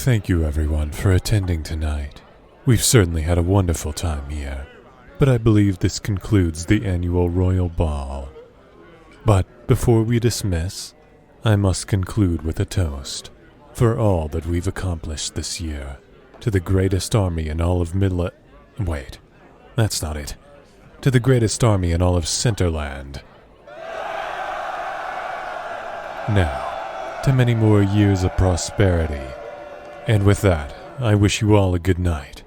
Thank you everyone for attending tonight. We've certainly had a wonderful time here, but I believe this concludes the annual Royal Ball. But before we dismiss, I must conclude with a toast for all that we've accomplished this year, to the greatest army in all of Wait, that's not it. To the greatest army in all of Centerland. Now, to many more years of prosperity. And with that, I wish you all a good night.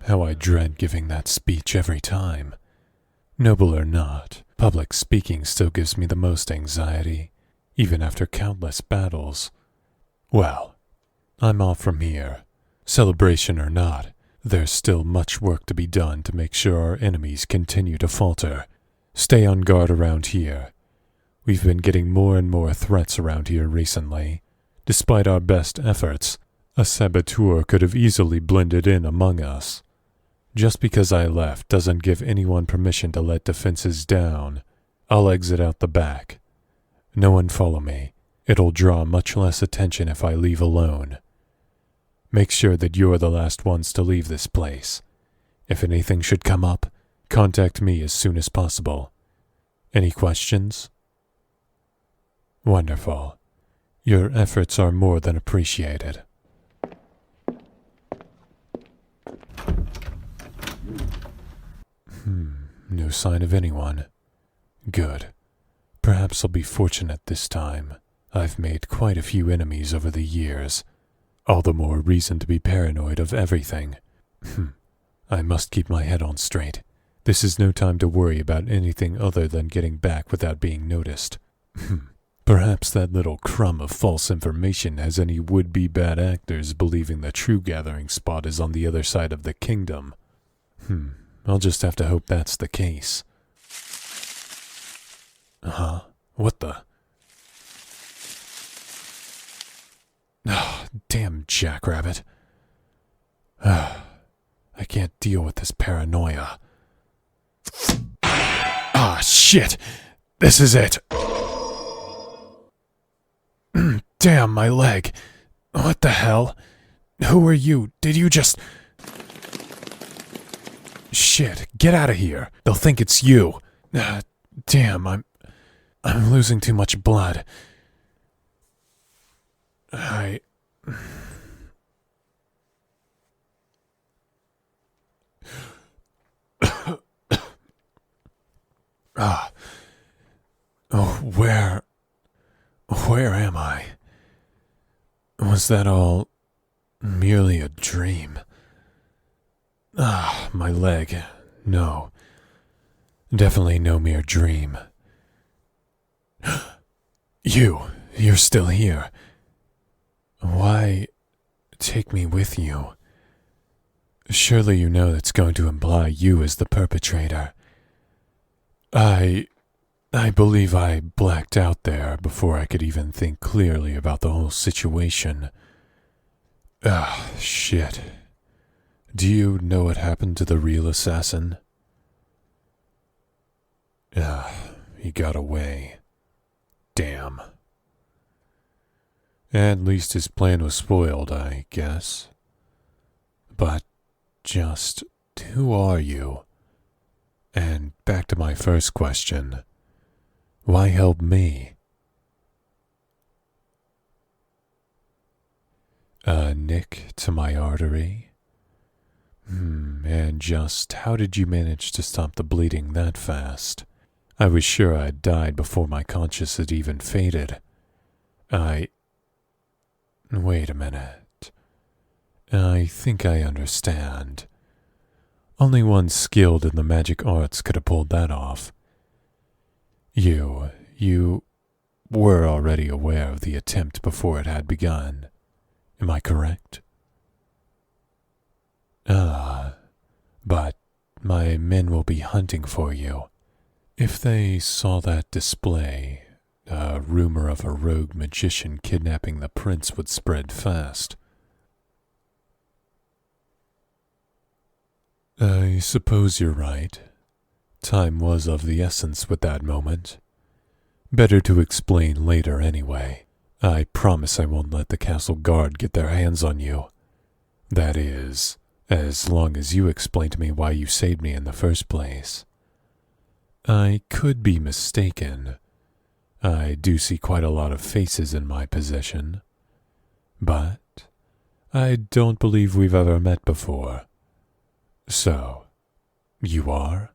How I dread giving that speech every time. Noble or not, public speaking still gives me the most anxiety, even after countless battles. Well, I'm off from here. Celebration or not, there's still much work to be done to make sure our enemies continue to falter. Stay on guard around here. We've been getting more and more threats around here recently. Despite our best efforts, a saboteur could have easily blended in among us. Just because I left doesn't give anyone permission to let defenses down. I'll exit out the back. No one follow me. It'll draw much less attention if I leave alone. Make sure that you're the last ones to leave this place. If anything should come up, contact me as soon as possible. Any questions? Wonderful. Your efforts are more than appreciated. No sign of anyone. Good. Perhaps I'll be fortunate this time. I've made quite a few enemies over the years. All the more reason to be paranoid of everything. I must keep my head on straight. This is no time to worry about anything other than getting back without being noticed. Perhaps that little crumb of false information has any would-be bad actors believing the true gathering spot is on the other side of the kingdom. I'll just have to hope that's the case. What the? Damn jackrabbit. I can't deal with this paranoia. Shit! This is it! Damn, my leg. What the hell? Who are you? Did you just... Shit, get out of here. They'll think it's you. Damn, I'm losing too much blood. Where am I? Was that all merely a dream? My leg. No. Definitely no mere dream. You're still here. Why take me with you? Surely you know that's going to imply you as the perpetrator. I believe I blacked out there before I could even think clearly about the whole situation. Shit. Do you know what happened to the real assassin? He got away. Damn. At least his plan was spoiled, I guess. But just who are you? And back to my first question. Why help me? A nick to my artery? And just how did you manage to stop the bleeding that fast? I was sure I'd died before my conscience had even faded. Wait a minute. I think I understand. Only one skilled in the magic arts could have pulled that off. You were already aware of the attempt before it had begun. Am I correct? But my men will be hunting for you. If they saw that display, a rumor of a rogue magician kidnapping the prince would spread fast. I suppose you're right. Time was of the essence with that moment. Better to explain later anyway. I promise I won't let the castle guard get their hands on you. That is, as long as you explain to me why you saved me in the first place. I could be mistaken. I do see quite a lot of faces in my possession. But I don't believe we've ever met before. So, you are?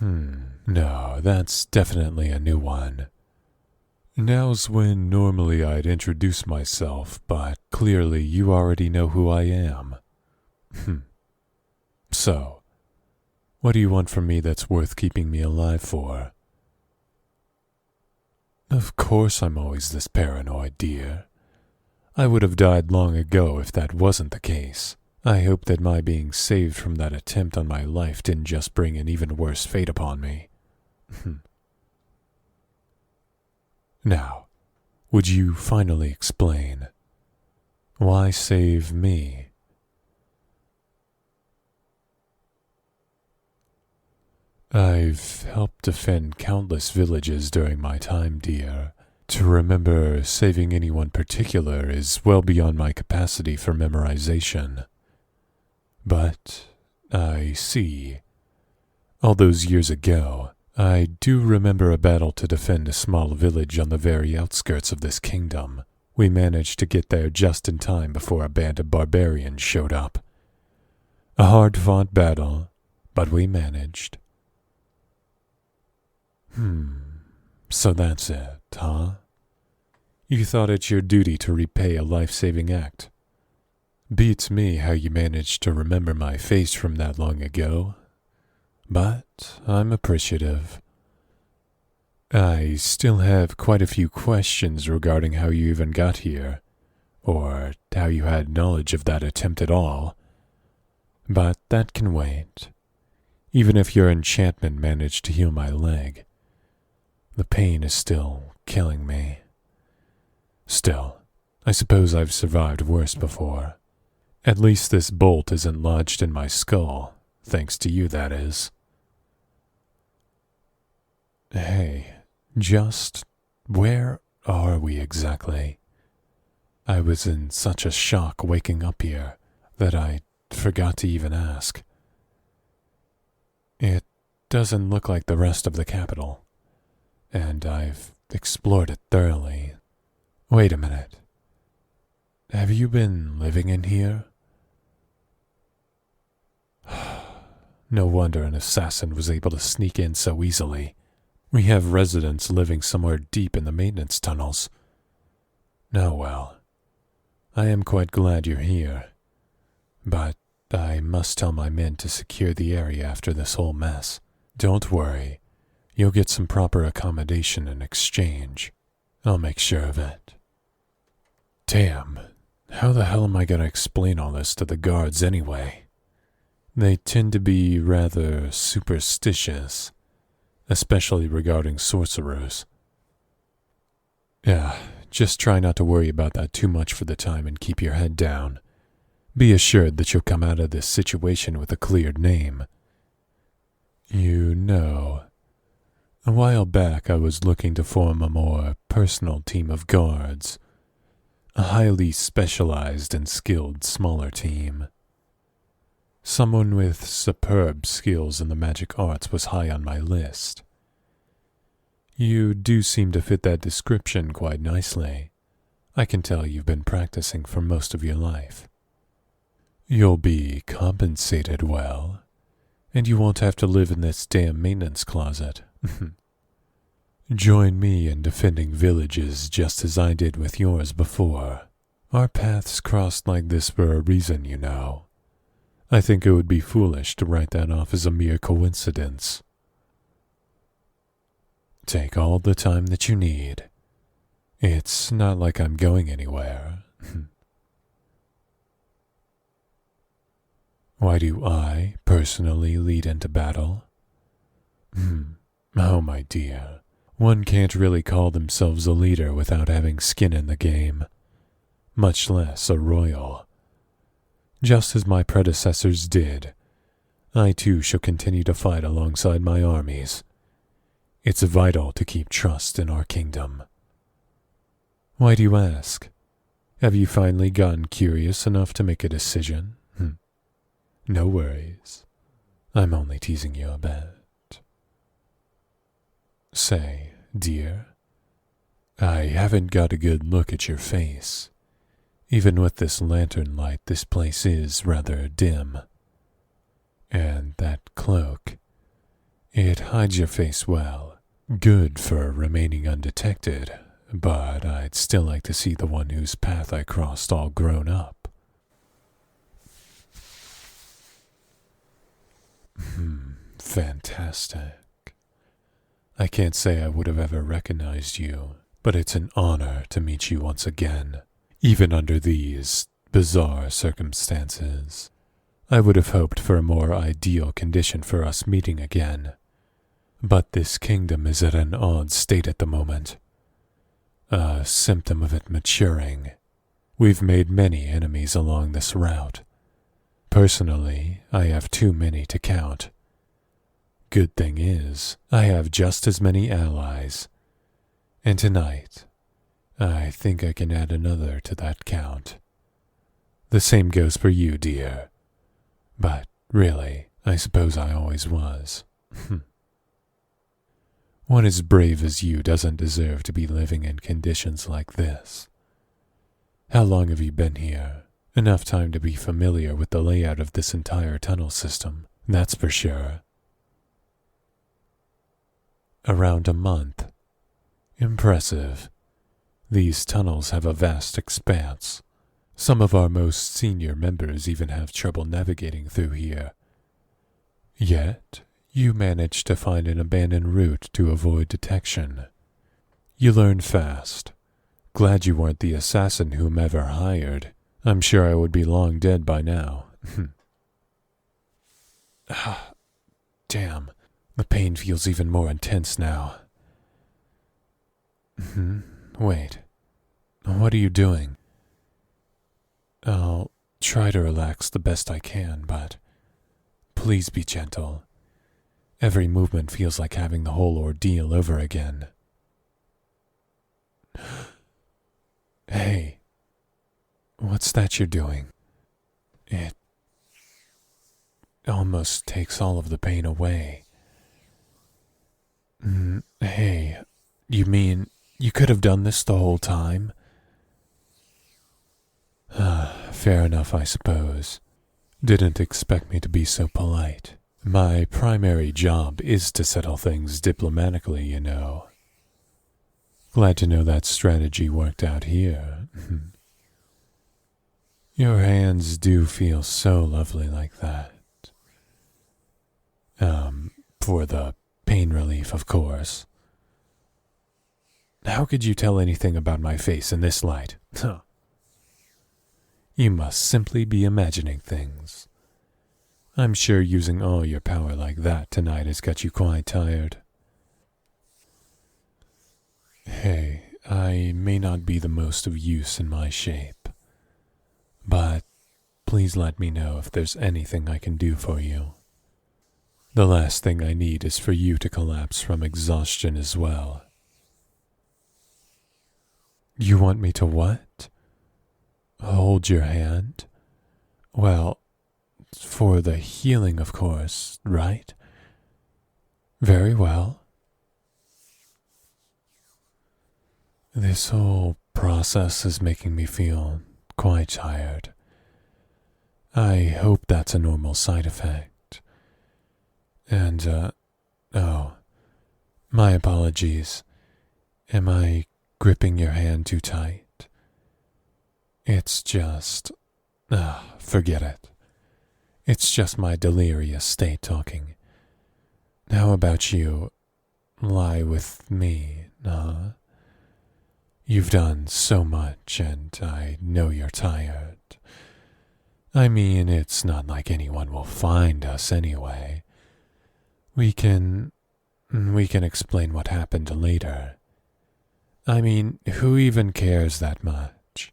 No, that's definitely a new one. Now's when normally I'd introduce myself, but clearly you already know who I am. So, what do you want from me that's worth keeping me alive for? Of course I'm always this paranoid, dear. I would have died long ago if that wasn't the case. I hope that my being saved from that attempt on my life didn't just bring an even worse fate upon me. Now, would you finally explain? Why save me? I've helped defend countless villages during my time, dear. To remember saving anyone particular is well beyond my capacity for memorization. But I see. All those years ago, I do remember a battle to defend a small village on the very outskirts of this kingdom. We managed to get there just in time before a band of barbarians showed up. A hard-fought battle, but we managed. So that's it, huh? You thought it your duty to repay a life-saving act. Beats me how you managed to remember my face from that long ago. But I'm appreciative. I still have quite a few questions regarding how you even got here, or how you had knowledge of that attempt at all. But that can wait. Even if your enchantment managed to heal my leg, the pain is still killing me. Still, I suppose I've survived worse before. At least this bolt isn't lodged in my skull, thanks to you, that is. Hey, just where are we exactly? I was in such a shock waking up here that I forgot to even ask. It doesn't look like the rest of the capital, and I've explored it thoroughly. Wait a minute. Have you been living in here? No wonder an assassin was able to sneak in so easily. We have residents living somewhere deep in the maintenance tunnels. Oh well. I am quite glad you're here. But I must tell my men to secure the area after this whole mess. Don't worry. You'll get some proper accommodation in exchange. I'll make sure of it. Damn. How the hell am I going to explain all this to the guards anyway? They tend to be rather superstitious, especially regarding sorcerers. Yeah, just try not to worry about that too much for the time and keep your head down. Be assured that you'll come out of this situation with a cleared name. You know, a while back I was looking to form a more personal team of guards. A highly specialized and skilled smaller team. Someone with superb skills in the magic arts was high on my list. You do seem to fit that description quite nicely. I can tell you've been practicing for most of your life. You'll be compensated well, and you won't have to live in this damn maintenance closet. Join me in defending villages just as I did with yours before. Our paths crossed like this for a reason, you know. I think it would be foolish to write that off as a mere coincidence. Take all the time that you need. It's not like I'm going anywhere. Why do I personally lead into battle? Oh, my dear. One can't really call themselves a leader without having skin in the game, much less a royal. Just as my predecessors did, I too shall continue to fight alongside my armies. It's vital to keep trust in our kingdom. Why do you ask? Have you finally gotten curious enough to make a decision? No worries. I'm only teasing you a bit. Say, dear, I haven't got a good look at your face. Even with this lantern light, this place is rather dim. And that cloak, it hides your face well. Good for remaining undetected, but I'd still like to see the one whose path I crossed all grown up. Fantastic. I can't say I would have ever recognized you, but it's an honor to meet you once again, even under these bizarre circumstances. I would have hoped for a more ideal condition for us meeting again, but this kingdom is at an odd state at the moment. A symptom of it maturing. We've made many enemies along this route. Personally, I have too many to count. Good thing is, I have just as many allies. And tonight, I think I can add another to that count. The same goes for you, dear. But really, I suppose I always was. One as brave as you doesn't deserve to be living in conditions like this. How long have you been here? Enough time to be familiar with the layout of this entire tunnel system, that's for sure. Around a month. Impressive. These tunnels have a vast expanse. Some of our most senior members even have trouble navigating through here. Yet, you managed to find an abandoned route to avoid detection. You learn fast. Glad you weren't the assassin whomever hired. I'm sure I would be long dead by now. Damn, the pain feels even more intense now. Wait, what are you doing? I'll try to relax the best I can, but please be gentle. Every movement feels like having the whole ordeal over again. Hey, what's that you're doing? It almost takes all of the pain away. Hey, you mean you could have done this the whole time? Fair enough, I suppose. Didn't expect me to be so polite. My primary job is to settle things diplomatically, you know. Glad to know that strategy worked out here. Your hands do feel so lovely like that. For the pain relief, of course. How could you tell anything about my face in this light? You must simply be imagining things. I'm sure using all your power like that tonight has got you quite tired. Hey, I may not be the most of use in my shape, but please let me know if there's anything I can do for you. The last thing I need is for you to collapse from exhaustion as well. You want me to what? Hold your hand? Well, for the healing, of course, right? Very well. This whole process is making me feel quite tired. I hope that's a normal side effect. And, my apologies. Am I gripping your hand too tight? It's just, forget it. It's just my delirious state talking. How about you lie with me, You've done so much, and I know you're tired. I mean, it's not like anyone will find us anyway. We can explain what happened later. I mean, who even cares that much?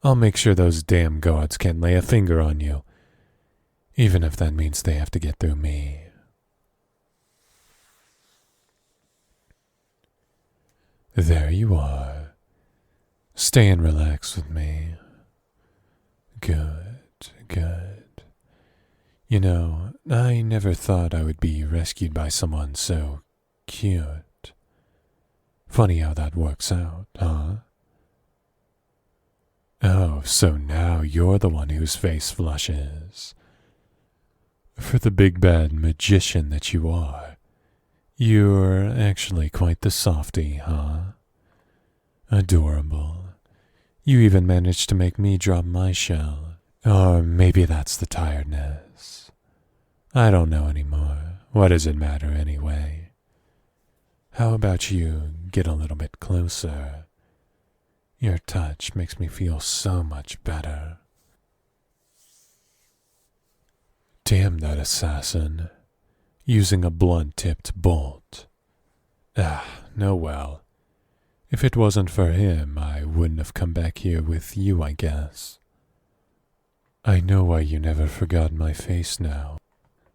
I'll make sure those damn guards can't lay a finger on you, even if that means they have to get through me. There you are. Stay and relax with me. Good, good. You know, I never thought I would be rescued by someone so cute. Funny how that works out, huh? Oh, so now you're the one whose face flushes. For the big bad magician that you are, you're actually quite the softy, huh? Adorable. You even managed to make me drop my shell. Or maybe that's the tiredness. I don't know anymore. What does it matter anyway? How about you get a little bit closer? Your touch makes me feel so much better. Damn that assassin. Using a blunt-tipped bolt. No well. If it wasn't for him, I wouldn't have come back here with you, I guess. I know why you never forgot my face now.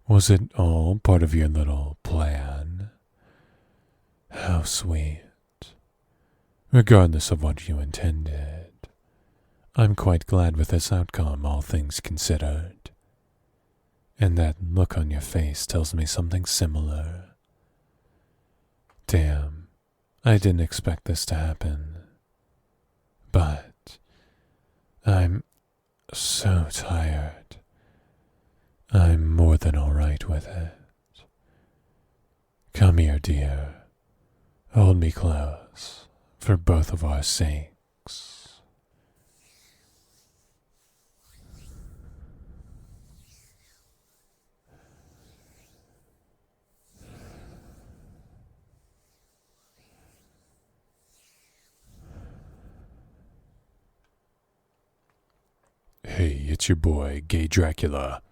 Was it all part of your little plan? How sweet. Regardless of what you intended, I'm quite glad with this outcome, all things considered. And that look on your face tells me something similar. Damn, I didn't expect this to happen. But I'm so tired. I'm more than all right with it. Come here, dear. Hold me close, for both of our sakes. Hey, it's your boy, Gay Dracula.